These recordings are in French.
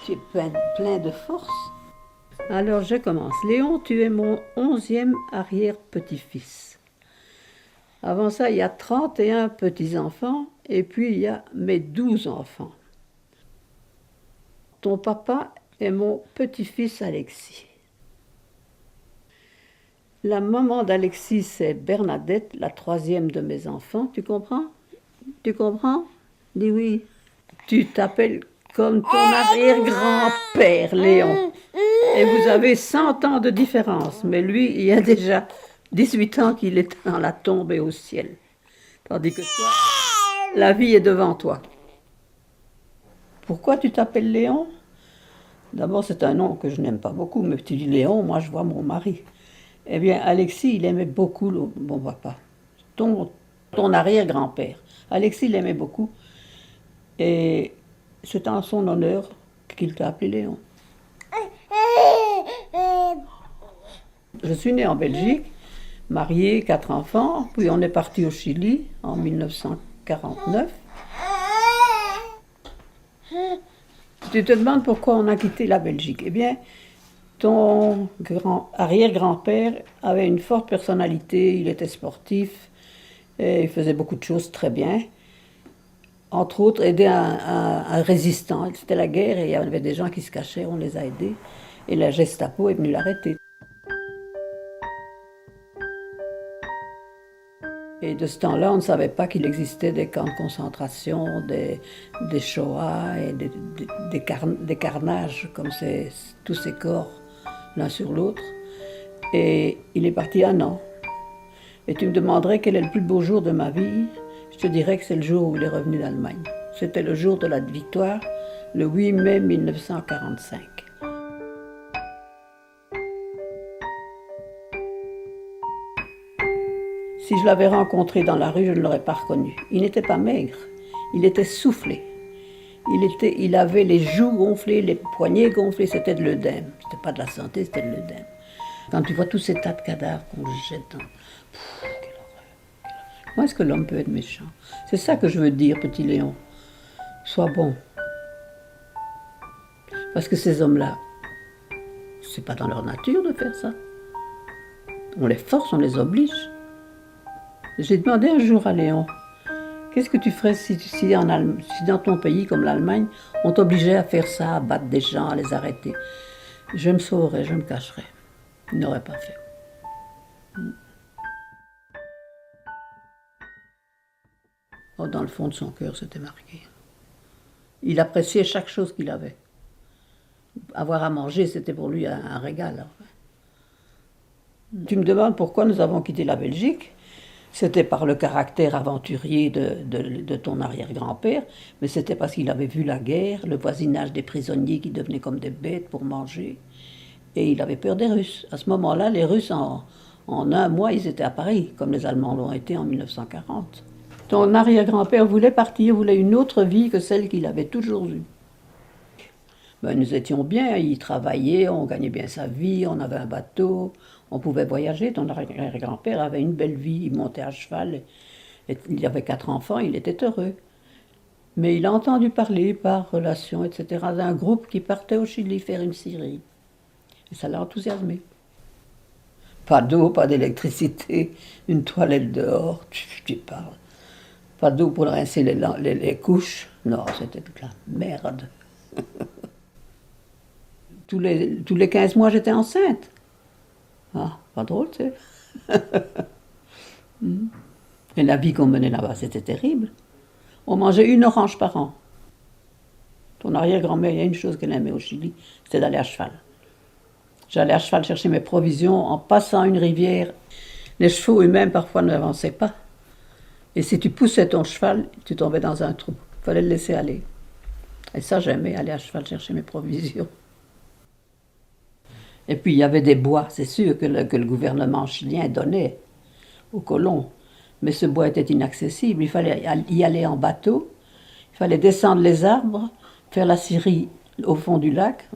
Tu es plein de force. Alors je commence. Léon, tu es mon 11e arrière-petit-fils. Avant ça, il y a 31 petits-enfants et puis il y a mes 12 enfants. Ton papa est mon petit-fils Alexis. La maman d'Alexis, c'est Bernadette, la 3e de mes enfants. Tu comprends? Tu comprends? Dis oui. Tu t'appelles comme ton arrière-grand-père, Léon. Et vous avez 100 ans de différence. Mais lui, il y a déjà 18 ans qu'il est dans la tombe et au ciel. Tandis que toi, la vie est devant toi. Pourquoi tu t'appelles Léon? D'abord, c'est un nom que je n'aime pas beaucoup, mais tu dis Léon, moi je vois mon mari. Eh bien, Alexis, il aimait beaucoup mon papa. Ton arrière-grand-père. Alexis l'aimait beaucoup. Et c'est en son honneur qu'il t'a appelé Léon. Je suis né en Belgique, marié, 4 enfants, puis on est parti au Chili en 1949. Tu te demandes pourquoi on a quitté la Belgique. Eh bien, ton arrière-grand-père avait une forte personnalité, il était sportif, et il faisait beaucoup de choses très bien. Entre autres, aider un résistant. C'était la guerre et il y avait des gens qui se cachaient, on les a aidés. Et la Gestapo est venue l'arrêter. Et de ce temps-là, on ne savait pas qu'il existait des camps de concentration, des Shoah et des carnages, comme tous ces corps l'un sur l'autre. Et il est parti 1 an. Et tu me demanderais quel est le plus beau jour de ma vie. Je te dirais que c'est le jour où il est revenu d'Allemagne. C'était le jour de la victoire, le 8 mai 1945. Si je l'avais rencontré dans la rue, je ne l'aurais pas reconnu. Il n'était pas maigre, il était soufflé. Il avait les joues gonflées, les poignets gonflés, c'était de l'œdème. C'était pas de la santé, c'était de l'œdème. Quand tu vois tous ces tas de cadavres qu'on jette dans... Quelle horreur. Comment est-ce que l'homme peut être méchant? C'est ça que je veux dire, petit Léon. Sois bon. Parce que ces hommes-là, c'est pas dans leur nature de faire ça. On les force, on les oblige. J'ai demandé un jour à Léon, qu'est-ce que tu ferais si dans ton pays, comme l'Allemagne, on t'obligeait à faire ça, à battre des gens, à les arrêter? Je me sauverais, je me cacherais. Il n'aurait pas fait. Oh, dans le fond de son cœur, c'était marqué. Il appréciait chaque chose qu'il avait. Avoir à manger, c'était pour lui un régal. Tu me demandes pourquoi nous avons quitté la Belgique. C'était par le caractère aventurier de ton arrière-grand-père, mais c'était parce qu'il avait vu la guerre, le voisinage des prisonniers qui devenaient comme des bêtes pour manger, et il avait peur des Russes. À ce moment-là, les Russes, en 1 mois, ils étaient à Paris, comme les Allemands l'ont été en 1940. Ton arrière-grand-père voulait partir, voulait une autre vie que celle qu'il avait toujours eue. Ben, nous étions bien, il travaillait, on gagnait bien sa vie, on avait un bateau, on pouvait voyager. Ton arrière-grand-père avait une belle vie, il montait à cheval, et il avait 4 enfants, il était heureux. Mais il a entendu parler par relation, etc., d'un groupe qui partait au Chili faire une scierie. Et ça l'a enthousiasmé. Pas d'eau, pas d'électricité, une toilette dehors, tu parles. Pas d'eau pour rincer les couches. Non, c'était de la merde. Tous les 15 mois, j'étais enceinte. Ah, pas drôle, tu sais. Et la vie qu'on menait là-bas, c'était terrible. On mangeait 1 orange par an. Ton arrière-grand-mère, il y a une chose qu'elle aimait au Chili, c'était d'aller à cheval. J'allais à cheval chercher mes provisions en passant une rivière. Les chevaux eux-mêmes, parfois, ne n'avançaient pas. Et si tu poussais ton cheval, tu tombais dans un trou. Il fallait le laisser aller. Et ça, j'aimais aller à cheval chercher mes provisions. Et puis, il y avait des bois. C'est sûr que le gouvernement chilien donnait aux colons. Mais ce bois était inaccessible. Il fallait y aller en bateau. Il fallait descendre les arbres, faire la scierie au fond du lac.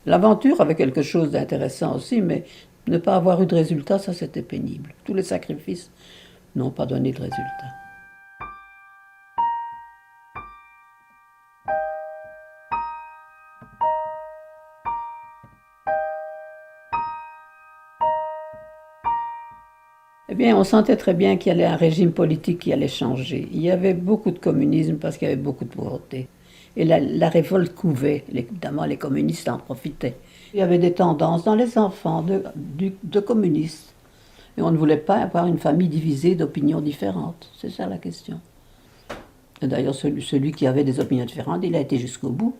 L'aventure avait quelque chose d'intéressant aussi, mais ne pas avoir eu de résultat, ça c'était pénible. Tous les sacrifices n'ont pas donné de résultat. Eh bien, on sentait très bien qu'il y avait un régime politique qui allait changer. Il y avait beaucoup de communisme parce qu'il y avait beaucoup de pauvreté. Et la révolte couvait, évidemment les communistes en profitaient. Il y avait des tendances dans les enfants de communistes. Et on ne voulait pas avoir une famille divisée d'opinions différentes. C'est ça la question. Et d'ailleurs, celui qui avait des opinions différentes, il a été jusqu'au bout.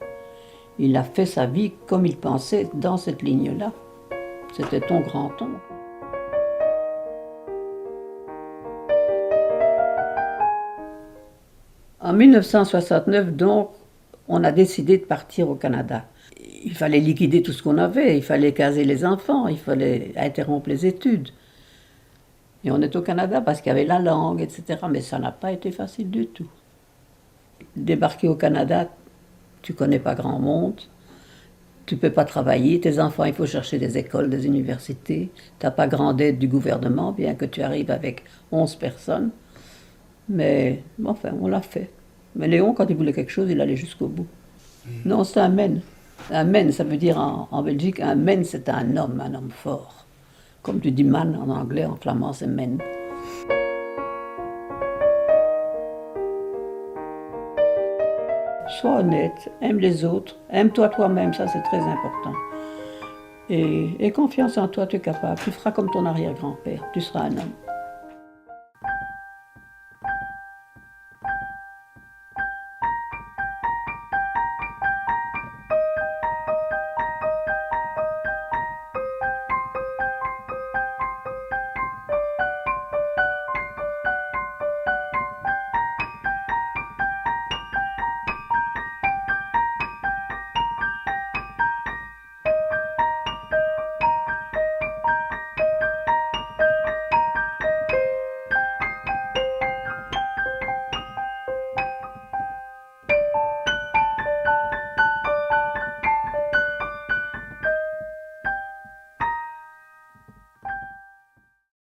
Il a fait sa vie comme il pensait dans cette ligne-là. C'était ton grand-oncle. En 1969, donc, on a décidé de partir au Canada. Il fallait liquider tout ce qu'on avait, il fallait caser les enfants, il fallait interrompre les études. Et on est au Canada parce qu'il y avait la langue, etc. Mais ça n'a pas été facile du tout. Débarquer au Canada, tu connais pas grand monde, tu peux pas travailler, tes enfants, il faut chercher des écoles, des universités. Tu n'as pas grande aide du gouvernement, bien que tu arrives avec 11 personnes. Mais bon, enfin, on l'a fait. Mais Léon, quand il voulait quelque chose, il allait jusqu'au bout. Non, c'est un men. Un men, ça veut dire en Belgique, un men, c'est un homme fort. Comme tu dis man en anglais, en flamand, c'est men. Sois honnête, aime les autres, aime-toi toi-même, ça c'est très important. Et confiance en toi, tu es capable. Tu feras comme ton arrière-grand-père, tu seras un homme.